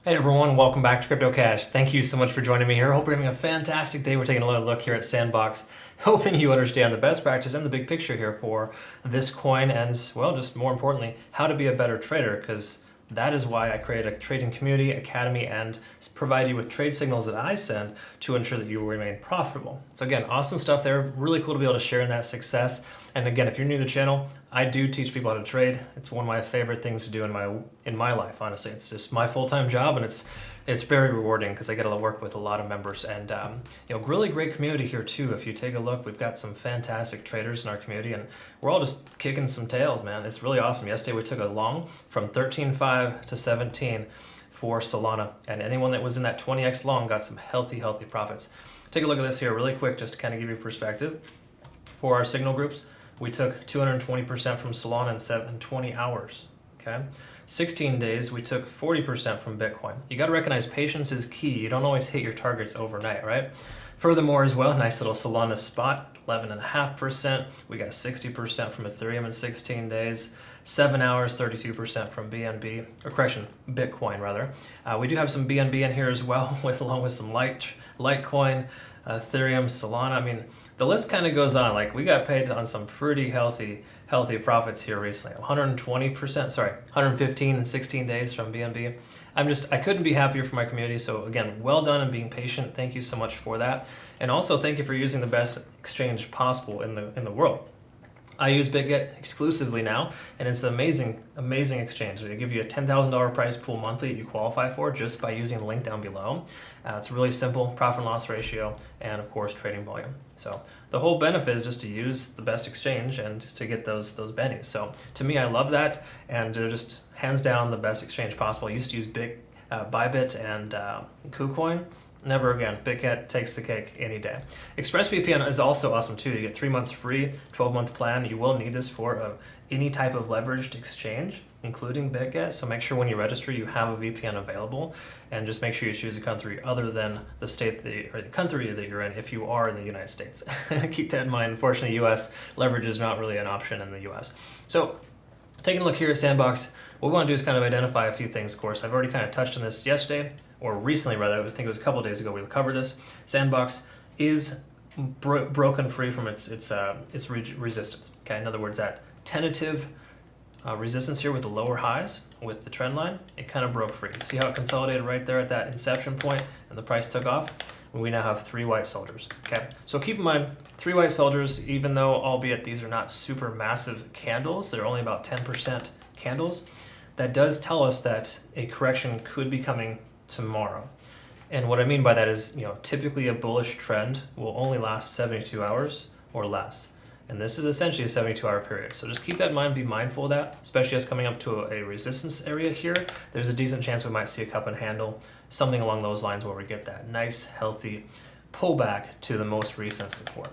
Hey everyone, welcome back to CryptoCache. Thank you so much for joining me here. Hope you're having a fantastic day. We're taking a look here at Sandbox, hoping you understand the best practice and the big picture here for this coin and, well, just more importantly, how to be a better trader, because that is why I create a trading community, academy, and provide you with trade signals that I send to ensure that you will remain profitable. So again, awesome stuff there. Really cool to be able to share in that success. And again, if you're new to the channel, I do teach people how to trade. It's one of my favorite things to do in my life, honestly. It's just my full-time job, and it's very rewarding because I get to work with a lot of members and really great community here too. If you take a look, we've got some fantastic traders in our community, and we're all just kicking some tails, man. It's really awesome. Yesterday we took a long from 13.5 to 17 for Solana, and anyone that was in that 20x long got some healthy profits. Take a look at this here really quick, just to kind of give you perspective. For our signal groups, we took 220% from Solana in 20 hours. Okay, 16 days we took 40% from Bitcoin. You got to recognize patience is key. You don't always hit your targets overnight, right? Furthermore, as well, nice little Solana spot, 11.5%. We got 60% from Ethereum in 16 days. 7 hours, 32% from Bitcoin rather. We do have some BNB in here as well, along with some Litecoin, Ethereum, Solana. I mean, the list kind of goes on. Like, we got paid on some pretty healthy profits here recently. 115 in 16 days from BNB. I couldn't be happier for my community. So again, well done and being patient. Thank you so much for that. And also thank you for using the best exchange possible in the world. I use Bitget exclusively now, and it's an amazing exchange. They give you a $10,000 prize pool monthly that you qualify for just by using the link down below. It's really simple, profit and loss ratio, and of course trading volume. So the whole benefit is just to use the best exchange and to get those bennies. So to me, I love that, and they're just hands down the best exchange possible. I used to use Bybit and KuCoin. Never again. Bitget takes the cake any day. ExpressVPN is also awesome too. You get 3 months free, 12-month plan. You will need this for any type of leveraged exchange, including Bitget. So make sure when you register, you have a VPN available, and just make sure you choose a country other than the state or the country that you're in if you are in the United States. Keep that in mind. Unfortunately, U.S. leverage is not really an option in the U.S. So taking a look here at Sandbox, what we want to do is kind of identify a few things, of course. I've already kind of touched on this yesterday, or recently rather, I think it was a couple of days ago we covered this. Sandbox is broken free from its resistance. Okay, in other words, that tentative resistance here with the lower highs, with the trend line, it kind of broke free. See how it consolidated right there at that inception point and the price took off? We now have 3 white soldiers. Okay, so keep in mind, 3 white soldiers, even though albeit these are not super massive candles, they're only about 10% candles, that does tell us that a correction could be coming tomorrow. And what I mean by that is, typically a bullish trend will only last 72 hours or less. And this is essentially a 72-hour period. So just keep that in mind, be mindful of that, especially as coming up to a resistance area here. There's a decent chance we might see a cup and handle, something along those lines where we get that nice, healthy pullback to the most recent support.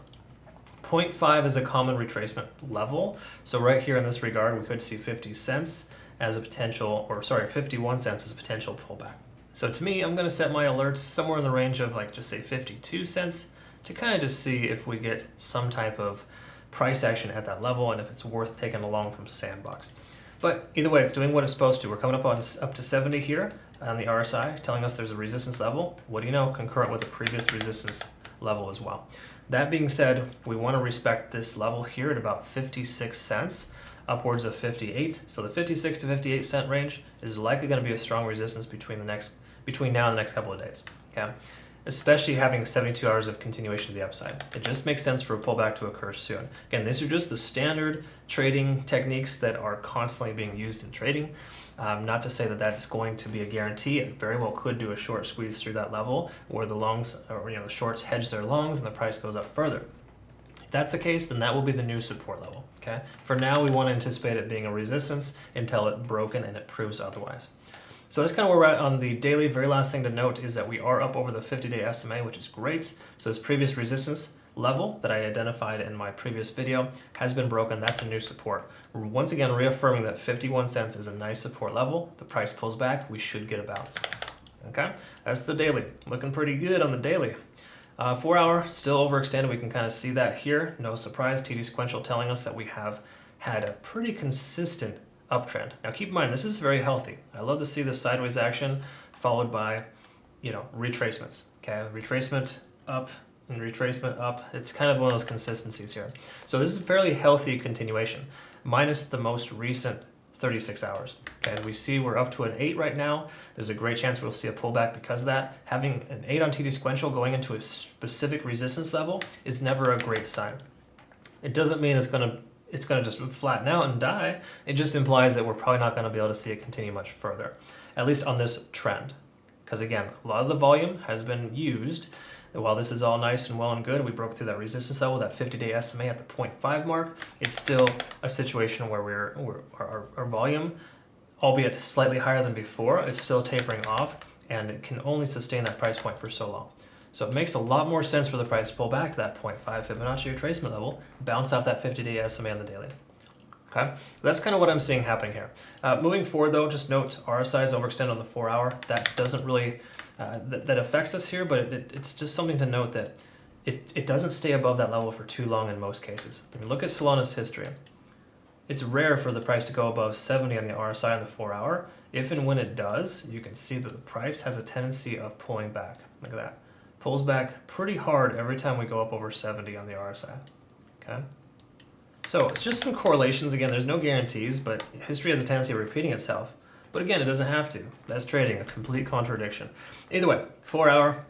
0.5 is a common retracement level. So right here in this regard, we could see 50 cents as a potential, 51 cents as a potential pullback. So to me, I'm going to set my alerts somewhere in the range of just say 52 cents to kind of just see if we get some type of price action at that level and if it's worth taking along from Sandbox. But either way, it's doing what it's supposed to. We're coming up to 70 here on the RSI, telling us there's a resistance level. What do you know? Concurrent with the previous resistance level as well. That being said, we want to respect this level here at about 56 cents. Upwards of 58. So the 56 to 58 cent range is likely going to be a strong resistance between now and the next couple of days. Okay, especially having 72 hours of continuation to the upside. It just makes sense for a pullback to occur soon. Again, these are just the standard trading techniques that are constantly being used in trading. Not to say that that is going to be a guarantee. It very well could do a short squeeze through that level where the longs, or the shorts hedge their longs and the price goes up further. If that's the case, then that will be the new support level. Okay. For now, we want to anticipate it being a resistance until it's broken and it proves otherwise. So that's kind of where we're at on the daily. Very last thing to note is that we are up over the 50-day SMA, which is great. So this previous resistance level that I identified in my previous video has been broken. That's a new support. We're once again reaffirming that 51 cents is a nice support level. The price pulls back, we should get a bounce. Okay, that's the daily. Looking pretty good on the daily. 4 hour, still overextended. We can kind of see that here. No surprise, TD sequential telling us that we have had a pretty consistent uptrend. Now keep in mind, this is very healthy. I love to see the sideways action followed by, retracements. Okay, retracement up and retracement up. It's kind of one of those consistencies here. So this is a fairly healthy continuation, minus the most recent 36 hours. Okay, we see we're up to an 8 right now. There's a great chance we'll see a pullback because of that. Having an 8 on TD sequential going into a specific resistance level is never a great sign. It doesn't mean it's gonna just flatten out and die. It just implies that we're probably not gonna be able to see it continue much further, at least on this trend. Because again, a lot of the volume has been used. While this is all nice and well and good, we broke through that resistance level, that 50-day SMA at the 0.5 mark. It's still a situation where our volume, albeit slightly higher than before, is still tapering off, and it can only sustain that price point for so long. So it makes a lot more sense for the price to pull back to that 0.5 Fibonacci retracement level, bounce off that 50-day SMA on the daily. Okay, that's kind of what I'm seeing happening here. Moving forward though, just note RSI is overextended on the 4 hour. That doesn't really, that affects us here, but it's just something to note that it doesn't stay above that level for too long in most cases. When you look at Solana's history, it's rare for the price to go above 70 on the RSI on the 4 hour. If and when it does, you can see that the price has a tendency of pulling back. Look at that. Pulls back pretty hard every time we go up over 70 on the RSI. Okay. So it's just some correlations. Again, there's no guarantees, but history has a tendency of repeating itself. But again, it doesn't have to. That's trading, a complete contradiction. Either way, 4 hour,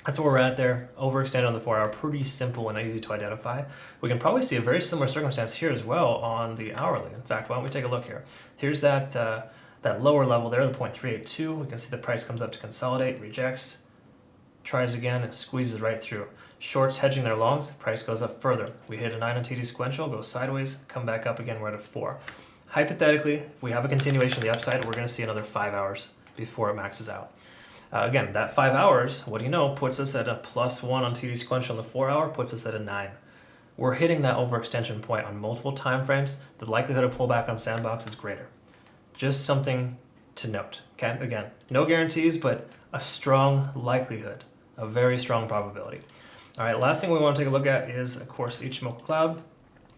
that's where we're at there. Overextended on the 4 hour, pretty simple and easy to identify. We can probably see a very similar circumstance here as well on the hourly. In fact, why don't we take a look here? Here's that lower level there, the 0.382. We can see the price comes up to consolidate, rejects, tries again, and squeezes right through. Shorts hedging their longs, price goes up further. We hit a 9 on TD sequential, goes sideways, come back up again, we're at a 4. Hypothetically, if we have a continuation of the upside, we're going to see another 5 hours before it maxes out. Again, that 5 hours, what do you know, puts us at a +1 on TD sequential, and the 4 hour puts us at a 9. We're hitting that overextension point on multiple time frames. The likelihood of pullback on Sandbox is greater. Just something to note. Okay, again, no guarantees, but a strong likelihood, a very strong probability. All right, last thing we want to take a look at is, of course, Ichimoku Cloud.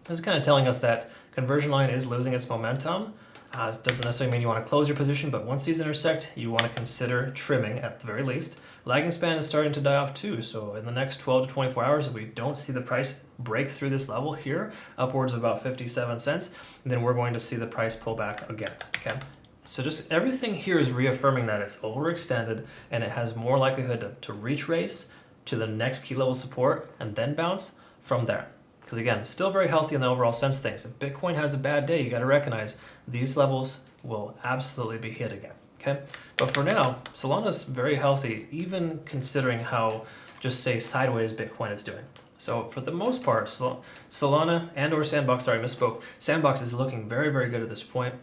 This is kind of telling us that conversion line is losing its momentum. It doesn't necessarily mean you want to close your position, but once these intersect, you want to consider trimming at the very least. Lagging span is starting to die off too, so in the next 12 to 24 hours, if we don't see the price break through this level here, upwards of about 57 cents, then we're going to see the price pull back again, okay? So just everything here is reaffirming that it's overextended and it has more likelihood to retrace to the next key level support and then bounce from there. Because again, still very healthy in the overall sense of things. If Bitcoin has a bad day, you got to recognize these levels will absolutely be hit again. Okay, but for now, Solana's very healthy, even considering how just say sideways Bitcoin is doing. So for the most part, Solana and or Sandbox, sorry, I misspoke. Sandbox is looking very, very good at this point.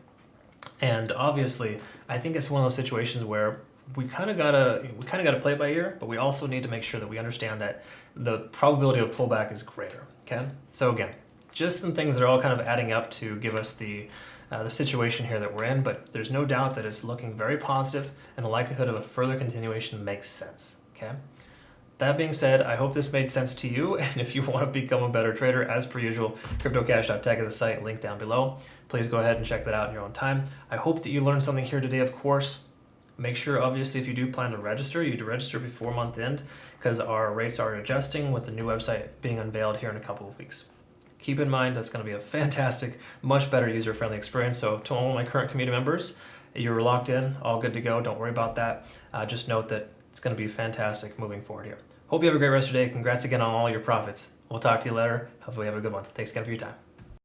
And obviously, I think it's one of those situations where we kind of gotta play it by ear, but we also need to make sure that we understand that the probability of pullback is greater. Okay, so again, just some things that are all kind of adding up to give us the situation here that we're in, but there's no doubt that it's looking very positive, and the likelihood of a further continuation makes sense. Okay. That being said, I hope this made sense to you, and if you want to become a better trader, as per usual, CryptoCache.tech is a site linked down below. Please go ahead and check that out in your own time. I hope that you learned something here today, of course. Make sure, obviously, if you do plan to register, you do register before month end, because our rates are adjusting with the new website being unveiled here in a couple of weeks. Keep in mind, that's going to be a fantastic, much better user-friendly experience. So to all my current community members, you're locked in, all good to go. Don't worry about that. Just note that it's going to be fantastic moving forward here. Hope you have a great rest of your day. Congrats again on all your profits. We'll talk to you later. Hopefully you have a good one. Thanks again for your time.